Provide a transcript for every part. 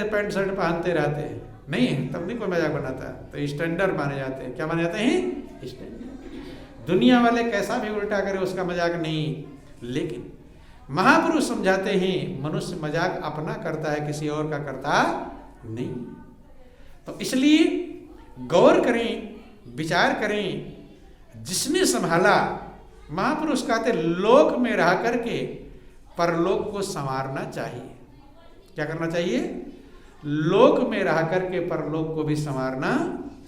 Pant shirt पहनते रहते हैं, नहीं तब नहीं कोई मजाक बनाता, तो स्टैंडर्ड माने जाते हैं। क्या माने जाते हैं? स्टैंडर्ड। दुनिया वाले कैसा भी उल्टा करे उसका मजाक नहीं, लेकिन महापुरुष समझाते हैं मनुष्य मजाक अपना करता है, किसी और का करता नहीं। तो इसलिए गौर करें, विचार करें। जिसने संभाला, महापुरुष कहते लोक में रह करके परलोक को संवारना चाहिए। क्या करना चाहिए? लोक में रह करके परलोक को भी संवारना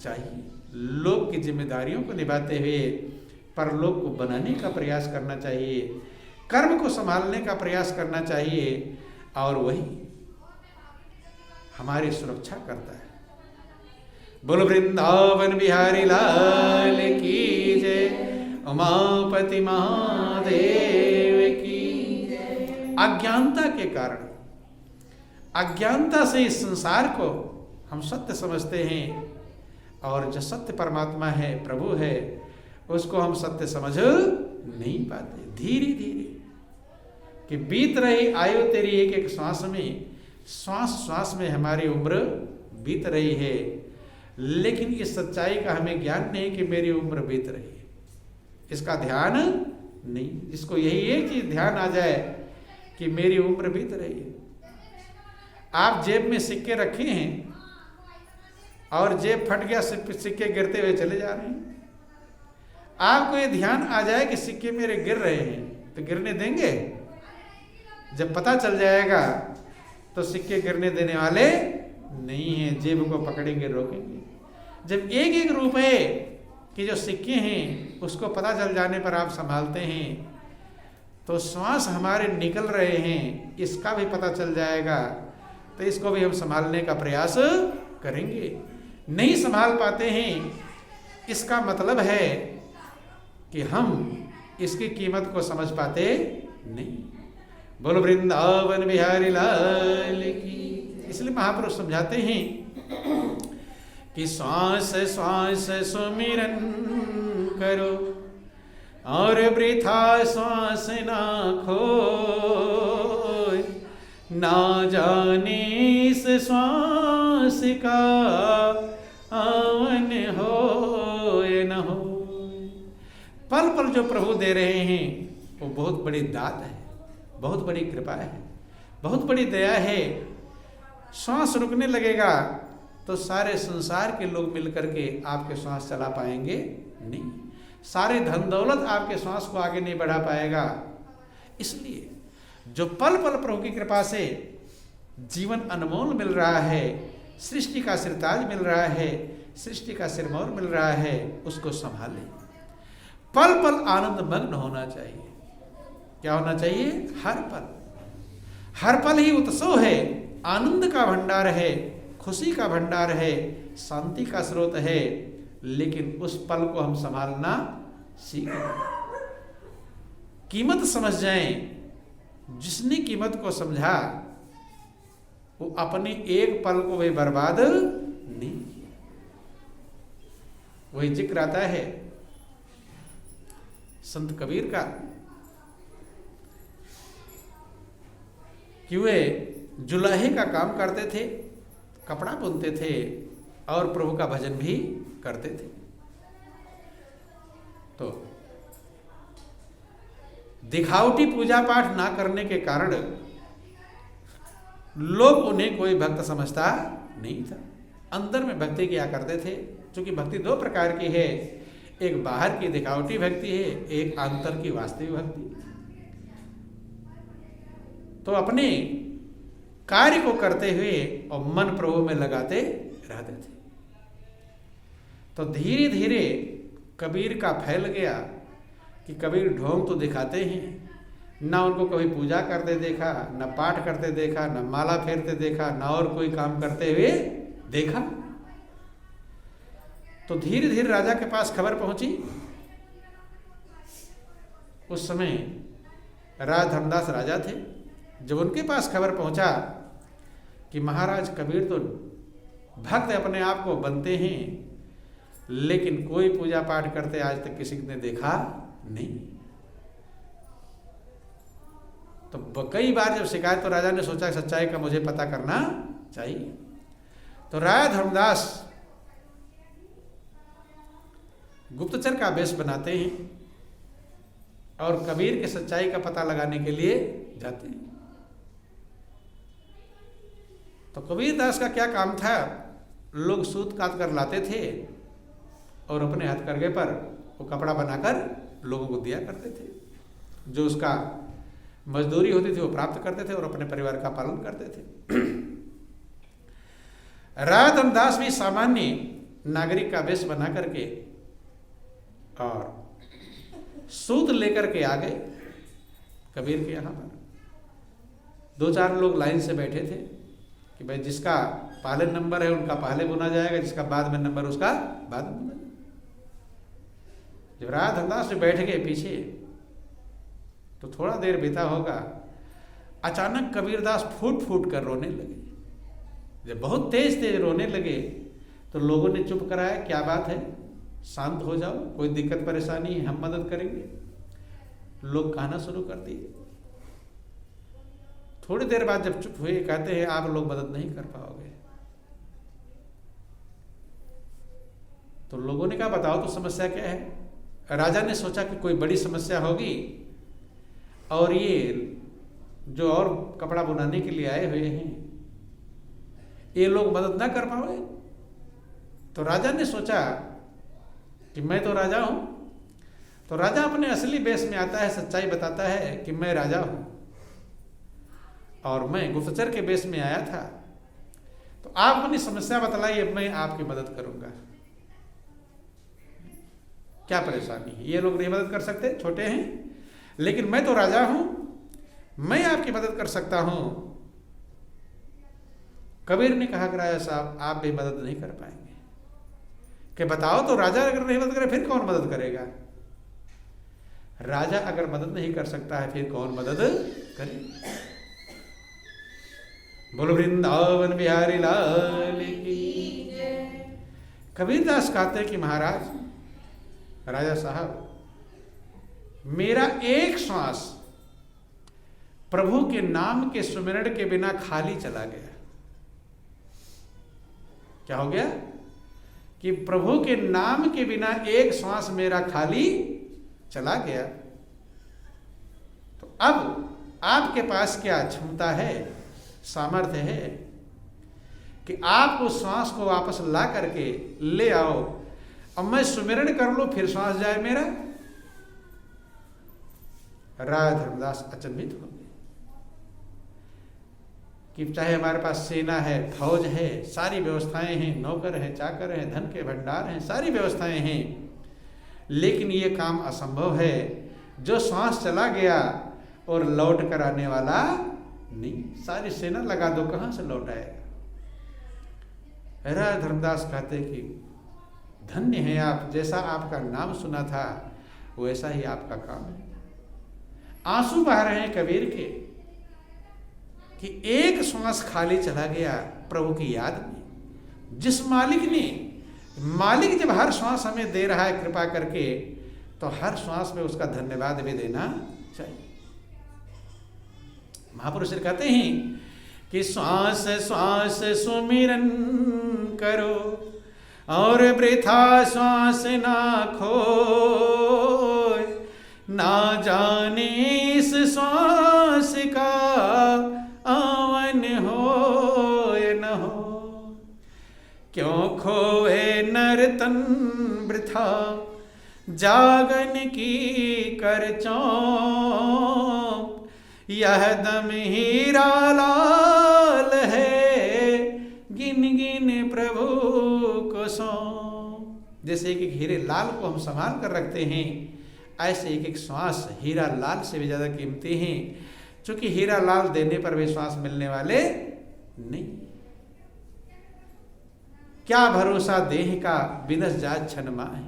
चाहिए। लोक की जिम्मेदारियों को निभाते हुए परलोक को बनाने का प्रयास करना चाहिए, कर्म को संभालने का प्रयास करना चाहिए, और वही हमारी सुरक्षा करता है। बोलो वृंदावन बिहारी लाल की जय, उमापति महादेव की जय। अज्ञानता के कारण, अज्ञानता से इस संसार को हम सत्य समझते हैं, और जो सत्य परमात्मा है, प्रभु है, उसको हम सत्य समझ नहीं पाते। धीरे धीरे कि बीत रही आयु तेरी एक एक श्वास में, श्वास श्वास में हमारी उम्र बीत रही है, लेकिन इस सच्चाई का हमें ज्ञान नहीं कि मेरी उम्र बीत रही है, इसका ध्यान नहीं। जिसको यही एक चीज ध्यान आ जाए कि मेरी उम्र बीत रही है। आप जेब में सिक्के रखे हैं और जेब फट गया, सिक्के गिरते हुए चले जा रहे हैं। आपको ये ध्यान आ जाए कि सिक्के मेरे गिर रहे हैं, तो गिरने देंगे? जब पता चल जाएगा तो सिक्के गिरने देने वाले नहीं हैं, जेब को पकड़ेंगे, रोकेंगे। जब एक एक रुपए की जो सिक्के हैं उसको पता चल जाने पर आप संभालते हैं, तो श्वास हमारे निकल रहे हैं इसका भी पता चल जाएगा, तो इसको भी हम संभालने का प्रयास करेंगे। नहीं संभाल पाते हैं, इसका मतलब है कि हम इसकी कीमत को समझ पाते नहीं। बोलो वृंदावन बिहारी लाल की। इसलिए महापुरुष समझाते हैं कि श्वास श्वास सुमिरन करो और वृथा श्वास ना खोए, ना जाने इस श्वास का आवन हो या न हो। पल पल जो प्रभु दे रहे हैं वो बहुत बड़ी दात है, बहुत बड़ी कृपा है, बहुत बड़ी दया है। श्वास रुकने लगेगा तो सारे संसार के लोग मिलकर के आपके श्वास चला पाएंगे नहीं, सारे धन दौलत आपके श्वास को आगे नहीं बढ़ा पाएगा। इसलिए जो पल पल प्रभु की कृपा से जीवन अनमोल मिल रहा है, सृष्टि का सिरताज मिल रहा है, सृष्टि का सिरमौर मिल रहा है, उसको संभालें। पल पल आनंद मग्न होना चाहिए। क्या होना चाहिए? हर पल ही उत्सव है, आनंद का भंडार है, खुशी का भंडार है, शांति का स्रोत है, लेकिन उस पल को हम संभालना सीखें। कीमत समझ जाएं। जिसने कीमत को समझा वो अपने एक पल को भी बर्बाद नहीं किया। वही जिक्र आता है संत कबीर का कि वे जुलाहे का काम करते थे, कपड़ा बुनते थे और प्रभु का भजन भी करते थे। तो दिखावटी पूजा पाठ ना करने के कारण लोग उन्हें कोई भक्त समझता नहीं था। अंदर में भक्ति किया करते थे। क्योंकि भक्ति दो प्रकार की है, एक बाहर की दिखावटी भक्ति है, एक अंतर की वास्तविक भक्ति। तो अपने कार्य को करते हुए और मन प्रभु में लगाते रहते थे। तो धीरे धीरे कबीर का फैल गया कि कबीर ढोंग तो दिखाते हैं, ना उनको कभी पूजा करते देखा, ना पाठ करते देखा, ना माला फेरते देखा, ना और कोई काम करते हुए देखा। तो धीरे धीरे राजा के पास खबर पहुंची। उस समय राजा धर्मदास राजा थे। जब उनके पास खबर पहुंचा कि महाराज कबीर तो भक्त अपने आप को बनते हैं, लेकिन कोई पूजा पाठ करते आज तक किसी ने देखा नहीं। तो कई बार जब शिकायत, तो राजा ने सोचा सच्चाई का मुझे पता करना चाहिए। तो राजा धर्मदास गुप्तचर का वेश बनाते हैं और कबीर की सच्चाई का पता लगाने के लिए जाते हैं। तो कबीर दास का क्या काम था, लोग सूत काट कर लाते थे और अपने हथकरघे पर वो कपड़ा बनाकर लोगों को दिया करते थे। जो उसका मजदूरी होती थी वो प्राप्त करते थे और अपने परिवार का पालन करते थे। राजा धर्मदास भी सामान्य नागरिक का वेश बना करके और सूत लेकर के आ गए कबीर के यहाँ पर। 2-4 लोग लाइन से बैठे थे कि भाई जिसका पहले नंबर है उनका पहले बुना जाएगा, जिसका बाद में नंबर उसका बाद में बुना जाएगा। जब राजा धर्मदास से बैठ गए पीछे तो थोड़ा देर बीता होगा, अचानक कबीरदास फूट फूट कर रोने लगे। जब बहुत तेज तेज रोने लगे तो लोगों ने चुप कराया, क्या बात है, शांत हो जाओ, कोई दिक्कत परेशानी है, हम मदद करेंगे। लोग कहना शुरू कर दिए। थोड़ी देर बाद जब चुप हुए, कहते हैं आप लोग मदद नहीं कर पाओगे। तो लोगों ने कहा बताओ तो समस्या क्या है। राजा ने सोचा कि कोई बड़ी समस्या होगी और ये जो और कपड़ा बुनाने के लिए आए हुए हैं ये लोग मदद ना कर पाए। तो राजा ने सोचा कि मैं तो राजा हूं। तो राजा अपने असली वेश में आता है, सच्चाई बताता है कि मैं राजा हूं और मैं गुप्तचर के वेश में आया था। तो आप अपनी समस्या बतलाइए, मैं आपकी मदद करूंगा। क्या परेशानी है, ये लोग नहीं मदद कर सकते, छोटे हैं, लेकिन मैं तो राजा हूं, मैं आपकी मदद कर सकता हूं। कबीर ने कहा कि राजा साहब आप भी मदद नहीं कर पाएंगे। कि बताओ तो, राजा अगर नहीं मदद करे फिर कौन मदद करेगा। राजा अगर मदद नहीं कर सकता है फिर कौन मदद करे। बोलो वृंदावन बिहारी लाल की जय। कबीरदास कहते हैं कि महाराज, राजा साहब, मेरा एक श्वास प्रभु के नाम के सुमिरण के बिना खाली चला गया। क्या हो गया कि प्रभु के नाम के बिना एक श्वास मेरा खाली चला गया। तो अब आपके पास क्या क्षमता है, सामर्थ्य है कि आप उस श्वास को वापस ला करके ले आओ। अब मैं सुमिरण कर लूं फिर श्वास जाए मेरा। राजा धर्मदास अचंभित हो गए कि चाहे हमारे पास सेना है, फौज है, सारी व्यवस्थाएं हैं, नौकर हैं, चाकर हैं, धन के भंडार हैं, सारी व्यवस्थाएं हैं, लेकिन ये काम असंभव है। जो श्वास चला गया और लौट कर आने वाला नहीं। सारी सेना लगा दो, कहां से लौट आएगा। राजा धर्मदास कहते कि धन्य है आप, जैसा आपका नाम सुना था वैसा ही आपका काम है। आंसू बह रहे हैं कबीर के कि एक श्वास खाली चला गया प्रभु की याद में। जिस मालिक जब हर श्वास हमें दे रहा है कृपा करके, तो हर श्वास में उसका धन्यवाद भी देना चाहिए। महापुरुष कहते हैं कि श्वास श्वास सुमिरन करो और वृथा श्वास ना खोए, ना जाने इस श्वास का आवन हो न हो। क्यों खोए नर तन वृथा जागन की कर चौंप, यह दम हीरा लाल है गिन गिन प्रभु को सौंप। जैसे एक हीरे लाल को हम संभाल कर रखते हैं, ऐसे एक एक श्वास हीरा लाल से भी ज्यादा कीमती हैं, क्योंकि हीरा लाल देने पर भी श्वास मिलने वाले नहीं। क्या भरोसा देह का बिनस जात क्षण माहे,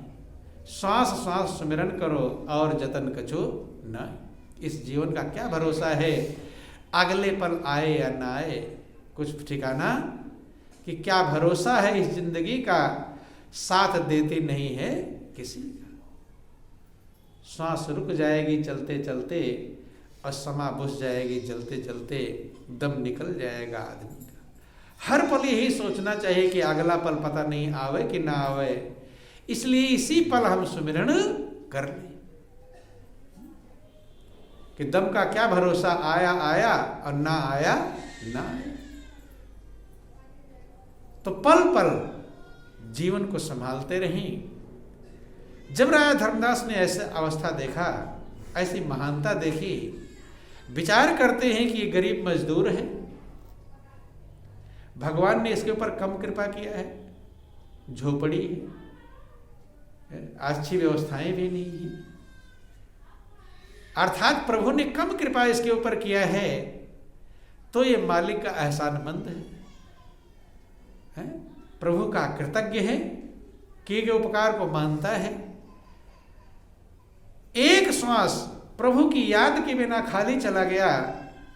श्वास श्वास सुमिरन करो और जतन कछो न। इस जीवन का क्या भरोसा है, अगले पल आए या ना आए कुछ ठिकाना, कि क्या भरोसा है इस जिंदगी का, साथ देती नहीं है किसी का। श्वास रुक जाएगी चलते चलते और समा बुझ जाएगी जलते चलते, दम निकल जाएगा आदमी का। हर पल यही सोचना चाहिए कि अगला पल पता नहीं आवे कि ना आवे, इसलिए इसी पल हम सुमिरन कर लें। कि दम का क्या भरोसा, आया आया और ना आया ना आया। तो पल पल जीवन को संभालते रहें। जब राजा धर्मदास ने ऐसा अवस्था देखा, ऐसी महानता देखी, विचार करते हैं कि ये गरीब मजदूर है, भगवान ने इसके ऊपर कम कृपा किया है, झोपड़ी है, अच्छी व्यवस्थाएं भी नहीं है, अर्थात प्रभु ने कम कृपा इसके ऊपर किया है, तो ये मालिक का एहसानमंद है, प्रभु का कृतज्ञ है, किए गए उपकार को मानता है। एक श्वास प्रभु की याद के बिना खाली चला गया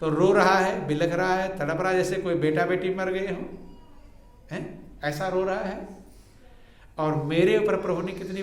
तो रो रहा है, बिलख रहा है, तड़प रहा है, जैसे कोई बेटा बेटी मर गए हो, हैं, ऐसा रो रहा है। और मेरे ऊपर प्रभु ने कितनी